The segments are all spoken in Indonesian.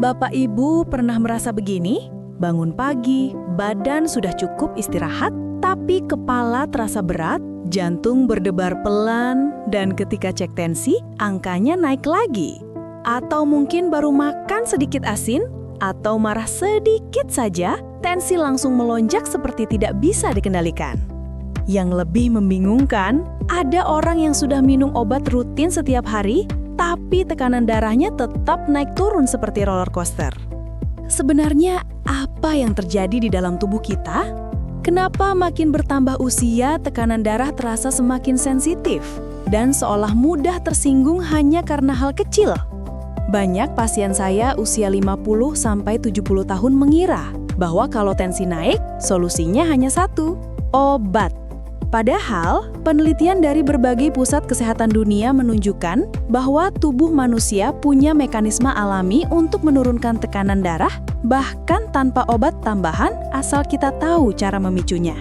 Bapak Ibu pernah merasa begini? Bangun pagi, badan sudah cukup istirahat, tapi kepala terasa berat, jantung berdebar pelan, dan ketika cek tensi, angkanya naik lagi. Atau mungkin baru makan sedikit asin, atau marah sedikit saja, tensi langsung melonjak seperti tidak bisa dikendalikan. Yang lebih membingungkan, ada orang yang sudah minum obat rutin setiap hari, tapi tekanan darahnya tetap naik turun seperti roller coaster. Sebenarnya, apa yang terjadi di dalam tubuh kita? Kenapa makin bertambah usia, tekanan darah terasa semakin sensitif dan seolah mudah tersinggung hanya karena hal kecil? Banyak pasien saya usia 50-70 tahun mengira bahwa kalau tensi naik, solusinya hanya satu, obat. Padahal, penelitian dari berbagai pusat kesehatan dunia menunjukkan bahwa tubuh manusia punya mekanisme alami untuk menurunkan tekanan darah, bahkan tanpa obat tambahan asal kita tahu cara memicunya.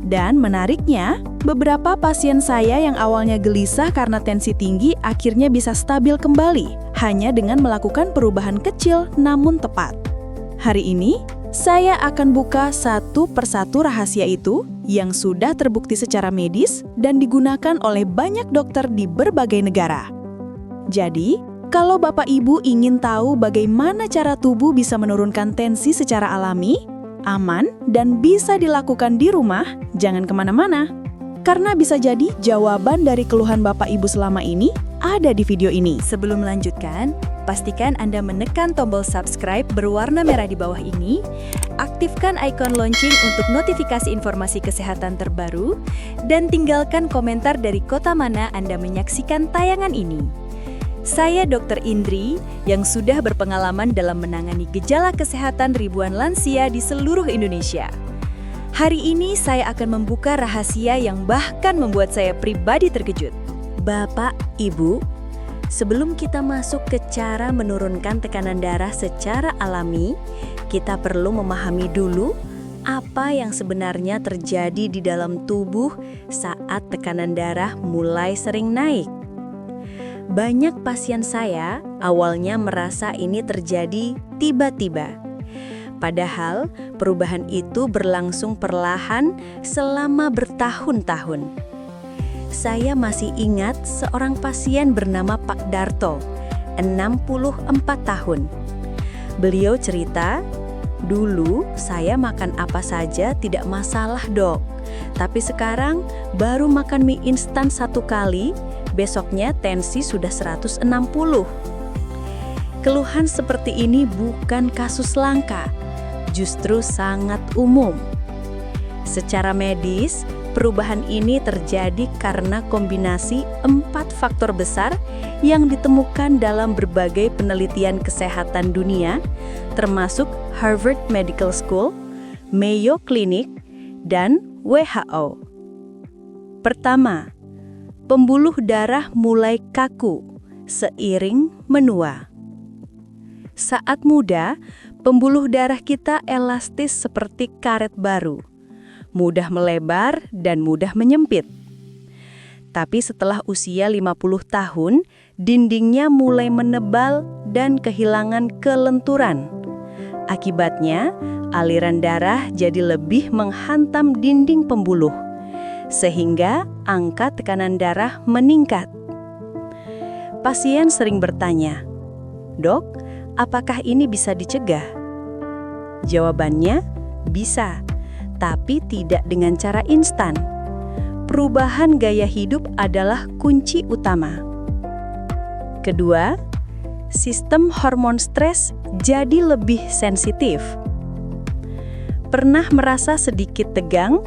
Dan menariknya, beberapa pasien saya yang awalnya gelisah karena tensi tinggi akhirnya bisa stabil kembali, hanya dengan melakukan perubahan kecil namun tepat. Hari ini, saya akan buka satu persatu rahasia itu yang sudah terbukti secara medis dan digunakan oleh banyak dokter di berbagai negara. Jadi, kalau Bapak Ibu ingin tahu bagaimana cara tubuh bisa menurunkan tensi secara alami, aman, dan bisa dilakukan di rumah, jangan kemana-mana. Karena bisa jadi jawaban dari keluhan Bapak Ibu selama ini ada di video ini. Sebelum melanjutkan, pastikan Anda menekan tombol subscribe berwarna merah di bawah ini, aktifkan ikon lonceng untuk notifikasi informasi kesehatan terbaru, dan tinggalkan komentar dari kota mana Anda menyaksikan tayangan ini. Saya Dr. Indri yang sudah berpengalaman dalam menangani gejala kesehatan ribuan lansia di seluruh Indonesia. Hari ini saya akan membuka rahasia yang bahkan membuat saya pribadi terkejut. Bapak, Ibu, sebelum kita masuk ke cara menurunkan tekanan darah secara alami, kita perlu memahami dulu apa yang sebenarnya terjadi di dalam tubuh saat tekanan darah mulai sering naik. Banyak pasien saya awalnya merasa ini terjadi tiba-tiba. Padahal perubahan itu berlangsung perlahan selama bertahun-tahun. Saya masih ingat seorang pasien bernama Pak Darto, 64 tahun. Beliau cerita, "Dulu saya makan apa saja tidak masalah, Dok. Tapi sekarang baru makan mie instan satu kali, besoknya tensi sudah 160. Keluhan seperti ini bukan kasus langka, justru sangat umum. Secara medis, perubahan ini terjadi karena kombinasi 4 faktor besar yang ditemukan dalam berbagai penelitian kesehatan dunia, termasuk Harvard Medical School, Mayo Clinic, dan WHO. Pertama, pembuluh darah mulai kaku seiring menua. Saat muda, pembuluh darah kita elastis seperti karet baru, mudah melebar dan mudah menyempit. Tapi setelah usia 50 tahun, dindingnya mulai menebal dan kehilangan kelenturan. Akibatnya, aliran darah jadi lebih menghantam dinding pembuluh, sehingga angka tekanan darah meningkat. Pasien sering bertanya, "Dok, apakah ini bisa dicegah?" Jawabannya, bisa, tapi tidak dengan cara instan. Perubahan gaya hidup adalah kunci utama. Kedua, sistem hormon stres jadi lebih sensitif. Pernah merasa sedikit tegang,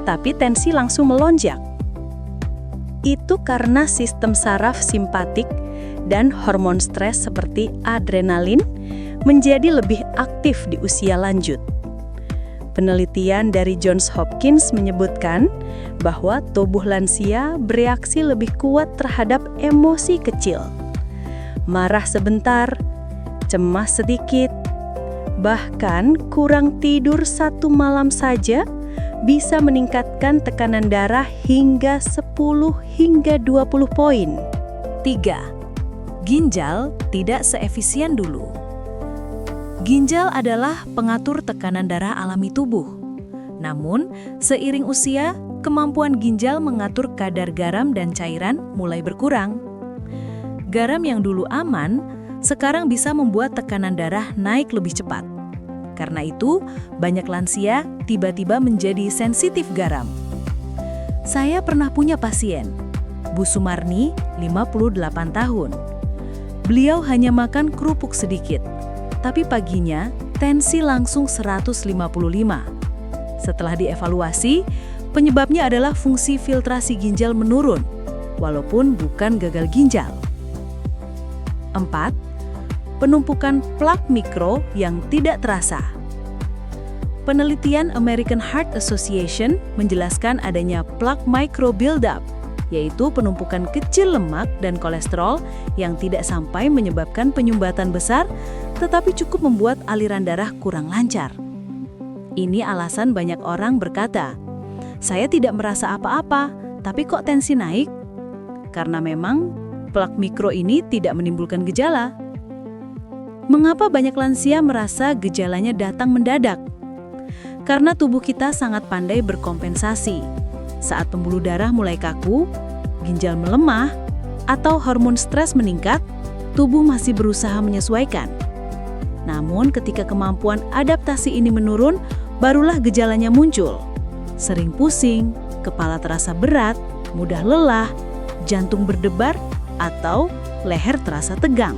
tapi tensi langsung melonjak? Itu karena sistem saraf simpatik dan hormon stres seperti adrenalin menjadi lebih aktif di usia lanjut. Penelitian dari Johns Hopkins menyebutkan bahwa tubuh lansia bereaksi lebih kuat terhadap emosi kecil. Marah sebentar, cemas sedikit, bahkan kurang tidur satu malam saja bisa meningkatkan tekanan darah hingga 10 hingga 20 poin. 3. Ginjal tidak seefisien dulu. Ginjal adalah pengatur tekanan darah alami tubuh. Namun, seiring usia, kemampuan ginjal mengatur kadar garam dan cairan mulai berkurang. Garam yang dulu aman, sekarang bisa membuat tekanan darah naik lebih cepat. Karena itu, banyak lansia tiba-tiba menjadi sensitif garam. Saya pernah punya pasien, Bu Sumarni, 58 tahun. Beliau hanya makan kerupuk sedikit, tapi paginya tensi langsung 155. Setelah dievaluasi, penyebabnya adalah fungsi filtrasi ginjal menurun, walaupun bukan gagal ginjal. 4. Penumpukan plak mikro yang tidak terasa. Penelitian American Heart Association menjelaskan adanya plak micro buildup, yaitu penumpukan kecil lemak dan kolesterol yang tidak sampai menyebabkan penyumbatan besar, tetapi cukup membuat aliran darah kurang lancar. Ini alasan banyak orang berkata, "Saya tidak merasa apa-apa, tapi kok tensi naik?" Karena memang plak mikro ini tidak menimbulkan gejala. Mengapa banyak lansia merasa gejalanya datang mendadak? Karena tubuh kita sangat pandai berkompensasi. Saat pembuluh darah mulai kaku, ginjal melemah, atau hormon stres meningkat, tubuh masih berusaha menyesuaikan. Namun ketika kemampuan adaptasi ini menurun, barulah gejalanya muncul. Sering pusing, kepala terasa berat, mudah lelah, jantung berdebar, atau leher terasa tegang.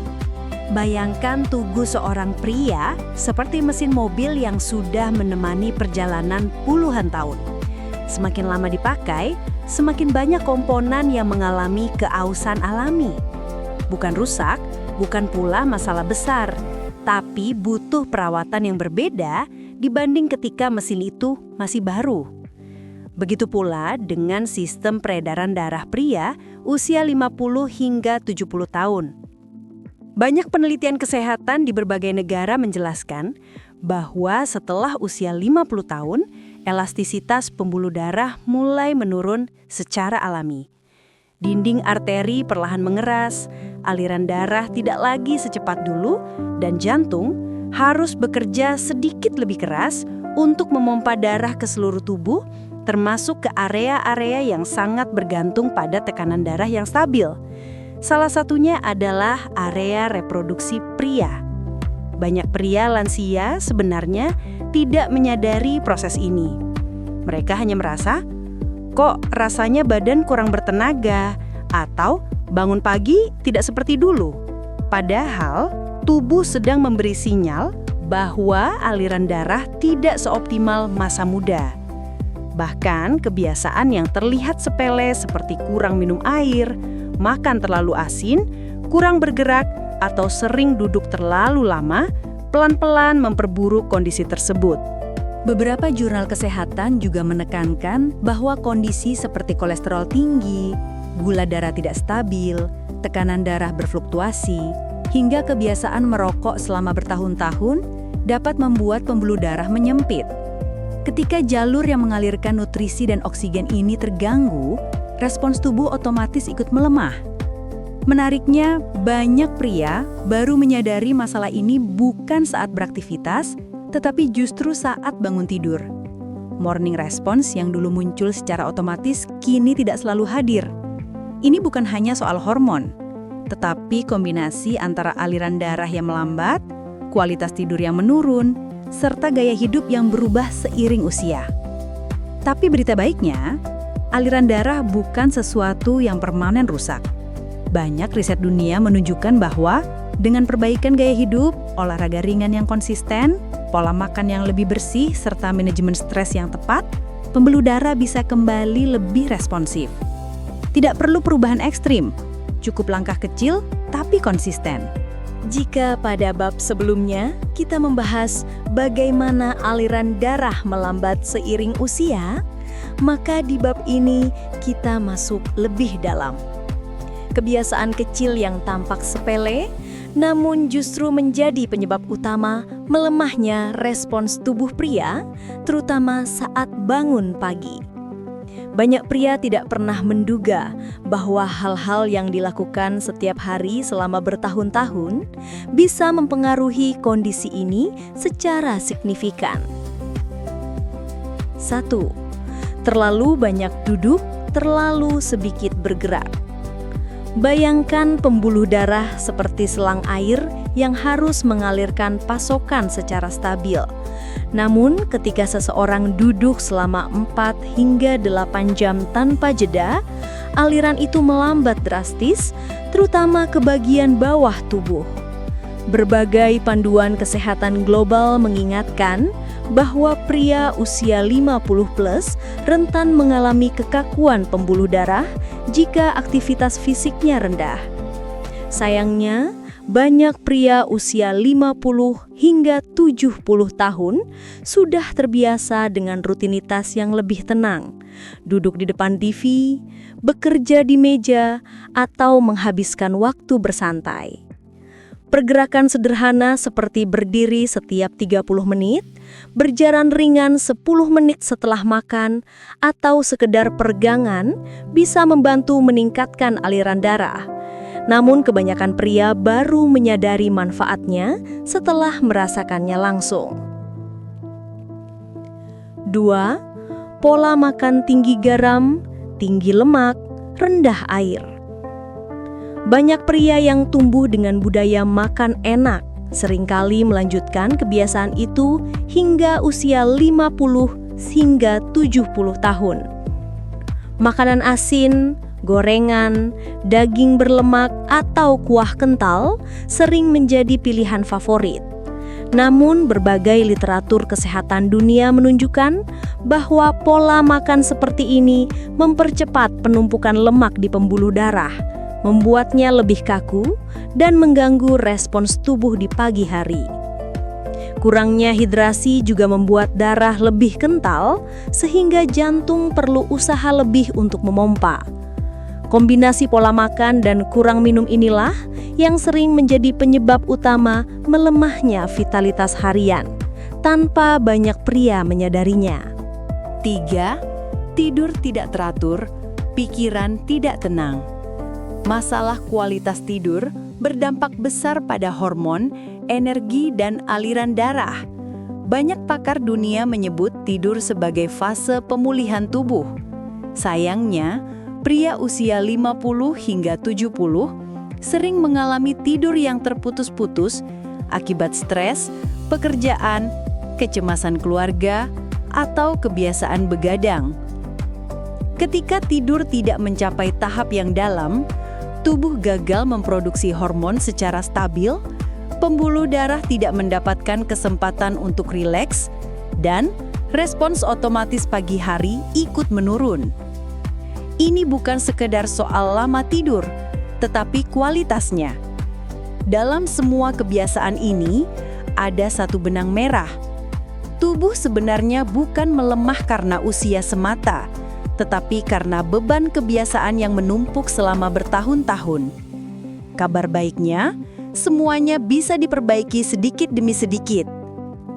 Bayangkan tubuh seorang pria seperti mesin mobil yang sudah menemani perjalanan puluhan tahun. Semakin lama dipakai, semakin banyak komponen yang mengalami keausan alami. Bukan rusak, bukan pula masalah besar, tapi butuh perawatan yang berbeda dibanding ketika mesin itu masih baru. Begitu pula dengan sistem peredaran darah pria usia 50 hingga 70 tahun. Banyak penelitian kesehatan di berbagai negara menjelaskan bahwa setelah usia 50 tahun, elastisitas pembuluh darah mulai menurun secara alami. Dinding arteri perlahan mengeras, aliran darah tidak lagi secepat dulu, dan jantung harus bekerja sedikit lebih keras untuk memompa darah ke seluruh tubuh, termasuk ke area-area yang sangat bergantung pada tekanan darah yang stabil. Salah satunya adalah area reproduksi pria. Banyak pria lansia sebenarnya tidak menyadari proses ini. Mereka hanya merasa, kok rasanya badan kurang bertenaga, atau bangun pagi tidak seperti dulu. Padahal tubuh sedang memberi sinyal bahwa aliran darah tidak seoptimal masa muda. Bahkan kebiasaan yang terlihat sepele seperti kurang minum air, makan terlalu asin, kurang bergerak, atau sering duduk terlalu lama, pelan-pelan memperburuk kondisi tersebut. Beberapa jurnal kesehatan juga menekankan bahwa kondisi seperti kolesterol tinggi, gula darah tidak stabil, tekanan darah berfluktuasi, hingga kebiasaan merokok selama bertahun-tahun dapat membuat pembuluh darah menyempit. Ketika jalur yang mengalirkan nutrisi dan oksigen ini terganggu, respons tubuh otomatis ikut melemah. Menariknya, banyak pria baru menyadari masalah ini bukan saat beraktivitas, tetapi justru saat bangun tidur. Morning response yang dulu muncul secara otomatis kini tidak selalu hadir. Ini bukan hanya soal hormon, tetapi kombinasi antara aliran darah yang melambat, kualitas tidur yang menurun, serta gaya hidup yang berubah seiring usia. Tapi berita baiknya, aliran darah bukan sesuatu yang permanen rusak. Banyak riset dunia menunjukkan bahwa dengan perbaikan gaya hidup, olahraga ringan yang konsisten, pola makan yang lebih bersih, serta manajemen stres yang tepat, pembuluh darah bisa kembali lebih responsif. Tidak perlu perubahan ekstrim, cukup langkah kecil tapi konsisten. Jika pada bab sebelumnya kita membahas bagaimana aliran darah melambat seiring usia, maka di bab ini kita masuk lebih dalam. Kebiasaan kecil yang tampak sepele, namun justru menjadi penyebab utama melemahnya respons tubuh pria, terutama saat bangun pagi. Banyak pria tidak pernah menduga bahwa hal-hal yang dilakukan setiap hari selama bertahun-tahun bisa mempengaruhi kondisi ini secara signifikan. 1. Terlalu banyak duduk, terlalu sedikit bergerak. Bayangkan pembuluh darah seperti selang air yang harus mengalirkan pasokan secara stabil. Namun, ketika seseorang duduk selama 4 hingga 8 jam tanpa jeda, aliran itu melambat drastis, terutama ke bagian bawah tubuh. Berbagai panduan kesehatan global mengingatkan bahwa pria usia 50+ rentan mengalami kekakuan pembuluh darah jika aktivitas fisiknya rendah. Sayangnya, banyak pria usia 50 hingga 70 tahun sudah terbiasa dengan rutinitas yang lebih tenang, duduk di depan TV, bekerja di meja, atau menghabiskan waktu bersantai. Pergerakan sederhana seperti berdiri setiap 30 menit, berjalan ringan 10 menit setelah makan, atau sekedar peregangan bisa membantu meningkatkan aliran darah. Namun kebanyakan pria baru menyadari manfaatnya setelah merasakannya langsung. 2. Pola makan tinggi garam, tinggi lemak, rendah air. Banyak pria yang tumbuh dengan budaya makan enak seringkali melanjutkan kebiasaan itu hingga usia 50 hingga 70 tahun. Makanan asin, gorengan, daging berlemak, atau kuah kental sering menjadi pilihan favorit. Namun, berbagai literatur kesehatan dunia menunjukkan bahwa pola makan seperti ini mempercepat penumpukan lemak di pembuluh darah, membuatnya lebih kaku, dan mengganggu respons tubuh di pagi hari. Kurangnya hidrasi juga membuat darah lebih kental, sehingga jantung perlu usaha lebih untuk memompa. Kombinasi pola makan dan kurang minum inilah yang sering menjadi penyebab utama melemahnya vitalitas harian, tanpa banyak pria menyadarinya. 3. Tidur tidak teratur, pikiran tidak tenang. Masalah kualitas tidur berdampak besar pada hormon, energi, dan aliran darah. Banyak pakar dunia menyebut tidur sebagai fase pemulihan tubuh. Sayangnya, pria usia 50 hingga 70 sering mengalami tidur yang terputus-putus akibat stres, pekerjaan, kecemasan keluarga, atau kebiasaan begadang. Ketika tidur tidak mencapai tahap yang dalam, tubuh gagal memproduksi hormon secara stabil, pembuluh darah tidak mendapatkan kesempatan untuk rileks, dan respons otomatis pagi hari ikut menurun. Ini bukan sekedar soal lama tidur, tetapi kualitasnya. Dalam semua kebiasaan ini, ada satu benang merah. Tubuh sebenarnya bukan melemah karena usia semata, tetapi karena beban kebiasaan yang menumpuk selama bertahun-tahun. Kabar baiknya, semuanya bisa diperbaiki sedikit demi sedikit.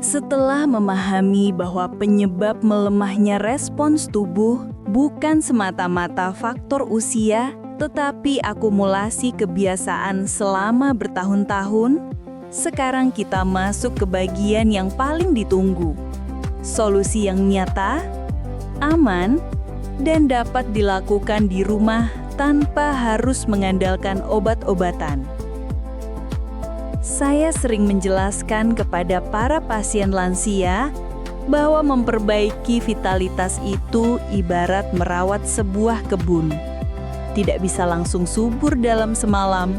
Setelah memahami bahwa penyebab melemahnya respons tubuh bukan semata-mata faktor usia, tetapi akumulasi kebiasaan selama bertahun-tahun, sekarang kita masuk ke bagian yang paling ditunggu. Solusi yang nyata, aman, dan dapat dilakukan di rumah tanpa harus mengandalkan obat-obatan. Saya sering menjelaskan kepada para pasien lansia bahwa memperbaiki vitalitas itu ibarat merawat sebuah kebun. Tidak bisa langsung subur dalam semalam,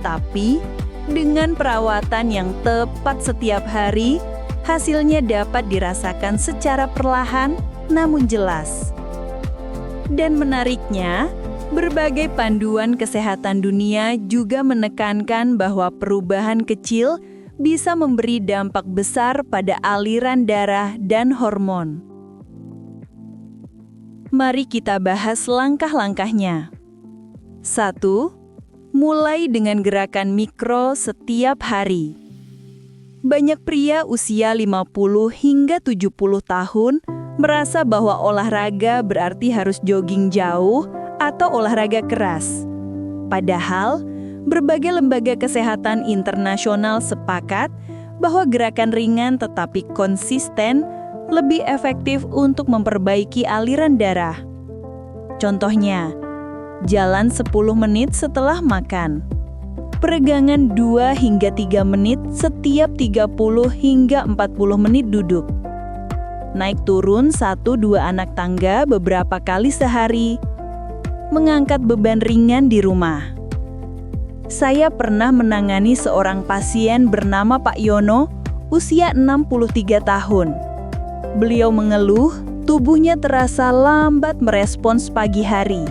tapi dengan perawatan yang tepat setiap hari, hasilnya dapat dirasakan secara perlahan namun jelas. Dan menariknya, berbagai panduan kesehatan dunia juga menekankan bahwa perubahan kecil bisa memberi dampak besar pada aliran darah dan hormon. Mari kita bahas langkah-langkahnya. 1. Mulai dengan gerakan mikro setiap hari. Banyak pria usia 50 hingga 70 tahun merasa bahwa olahraga berarti harus jogging jauh atau olahraga keras. Padahal, berbagai lembaga kesehatan internasional sepakat bahwa gerakan ringan tetapi konsisten lebih efektif untuk memperbaiki aliran darah. Contohnya, jalan 10 menit setelah makan. Peregangan 2 hingga 3 menit setiap 30 hingga 40 menit duduk. Naik turun 1-2 anak tangga beberapa kali sehari. Mengangkat beban ringan di rumah. Saya pernah menangani seorang pasien bernama Pak Yono, usia 63 tahun. Beliau mengeluh, tubuhnya terasa lambat merespons pagi hari.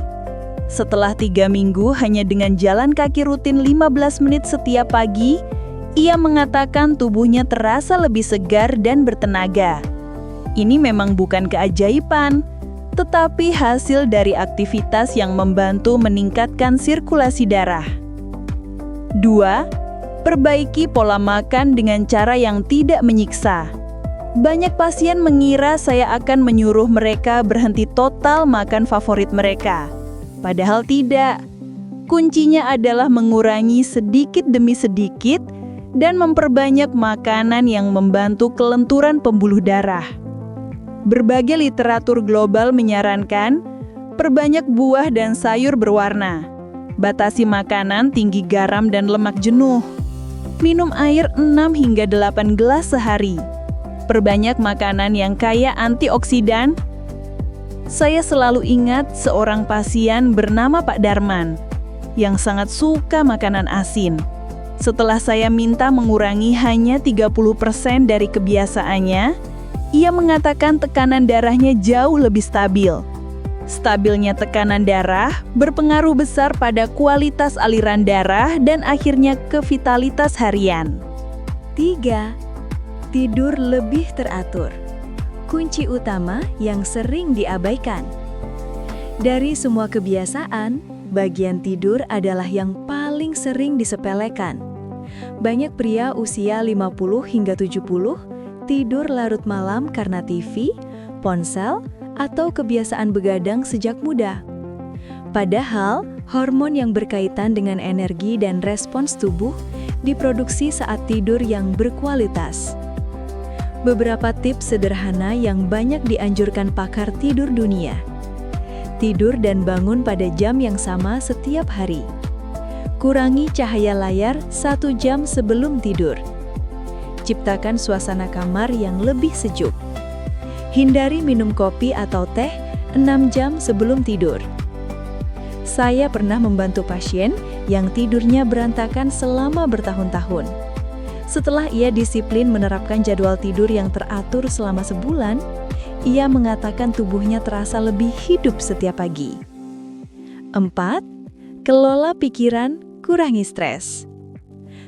Setelah 3 minggu hanya dengan jalan kaki rutin 15 menit setiap pagi, ia mengatakan tubuhnya terasa lebih segar dan bertenaga. Ini memang bukan keajaiban, tetapi hasil dari aktivitas yang membantu meningkatkan sirkulasi darah. 2. Perbaiki pola makan dengan cara yang tidak menyiksa. Banyak pasien mengira saya akan menyuruh mereka berhenti total makan favorit mereka. Padahal tidak. Kuncinya adalah mengurangi sedikit demi sedikit dan memperbanyak makanan yang membantu kelenturan pembuluh darah. Berbagai literatur global menyarankan perbanyak buah dan sayur berwarna. Batasi makanan tinggi garam dan lemak jenuh. Minum air 6 hingga 8 gelas sehari. Perbanyak makanan yang kaya antioksidan. Saya selalu ingat seorang pasien bernama Pak Darman yang sangat suka makanan asin. Setelah saya minta mengurangi hanya 30% dari kebiasaannya, ia mengatakan tekanan darahnya jauh lebih stabil. Stabilnya tekanan darah berpengaruh besar pada kualitas aliran darah dan akhirnya ke vitalitas harian. 3. Tidur lebih teratur. Kunci utama yang sering diabaikan. Dari semua kebiasaan, bagian tidur adalah yang paling sering disepelekan. Banyak pria usia 50 hingga 70 tidur larut malam karena TV, ponsel, atau kebiasaan begadang sejak muda. Padahal, hormon yang berkaitan dengan energi dan respons tubuh diproduksi saat tidur yang berkualitas. Beberapa tips sederhana yang banyak dianjurkan pakar tidur dunia. Tidur dan bangun pada jam yang sama setiap hari. Kurangi cahaya layar 1 jam sebelum tidur. Ciptakan suasana kamar yang lebih sejuk. Hindari minum kopi atau teh 6 jam sebelum tidur. Saya pernah membantu pasien yang tidurnya berantakan selama bertahun-tahun. Setelah ia disiplin menerapkan jadwal tidur yang teratur selama sebulan, ia mengatakan tubuhnya terasa lebih hidup setiap pagi. 4. Kelola pikiran, kurangi stres.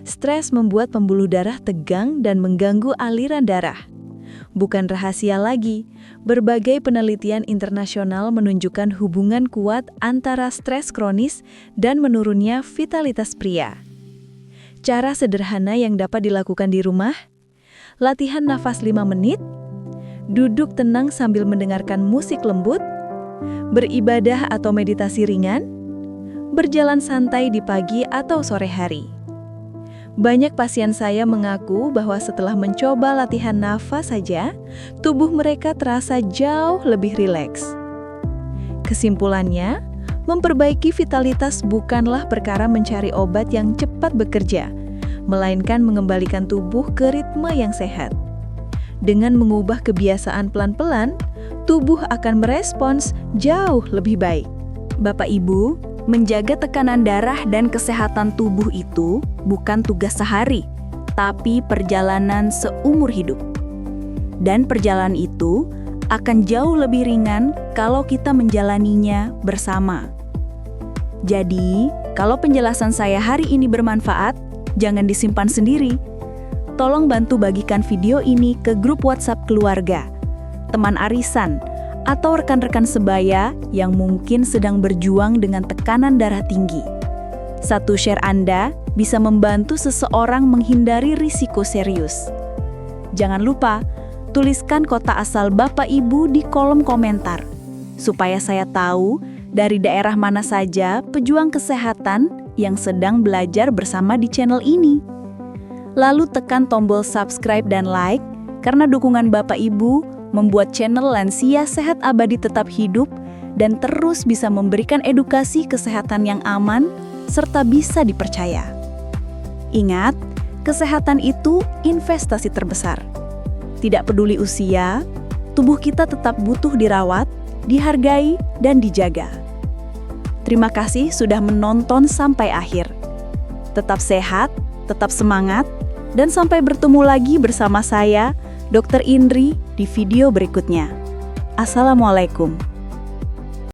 Stres membuat pembuluh darah tegang dan mengganggu aliran darah. Bukan rahasia lagi, berbagai penelitian internasional menunjukkan hubungan kuat antara stres kronis dan menurunnya vitalitas pria. Cara sederhana yang dapat dilakukan di rumah: latihan nafas 5 menit, duduk tenang sambil mendengarkan musik lembut, beribadah atau meditasi ringan, berjalan santai di pagi atau sore hari. Banyak pasien saya mengaku bahwa setelah mencoba latihan nafas saja, tubuh mereka terasa jauh lebih rileks. Kesimpulannya, memperbaiki vitalitas bukanlah perkara mencari obat yang cepat bekerja, melainkan mengembalikan tubuh ke ritme yang sehat. Dengan mengubah kebiasaan pelan-pelan, tubuh akan merespons jauh lebih baik. Bapak Ibu, menjaga tekanan darah dan kesehatan tubuh itu bukan tugas sehari, tapi perjalanan seumur hidup. Dan perjalanan itu akan jauh lebih ringan kalau kita menjalaninya bersama. Jadi, kalau penjelasan saya hari ini bermanfaat, jangan disimpan sendiri. Tolong bantu bagikan video ini ke grup WhatsApp keluarga, teman arisan, atau rekan-rekan sebaya yang mungkin sedang berjuang dengan tekanan darah tinggi. Satu share Anda bisa membantu seseorang menghindari risiko serius. Jangan lupa, tuliskan kota asal Bapak Ibu di kolom komentar, supaya saya tahu dari daerah mana saja pejuang kesehatan yang sedang belajar bersama di channel ini. Lalu tekan tombol subscribe dan like, karena dukungan Bapak Ibu membuat channel Lansia Sehat Abadi tetap hidup dan terus bisa memberikan edukasi kesehatan yang aman serta bisa dipercaya. Ingat, kesehatan itu investasi terbesar. Tidak peduli usia, tubuh kita tetap butuh dirawat, dihargai, dan dijaga. Terima kasih sudah menonton sampai akhir. Tetap sehat, tetap semangat, dan sampai bertemu lagi bersama saya, Dr. Indri, di video berikutnya. Assalamualaikum.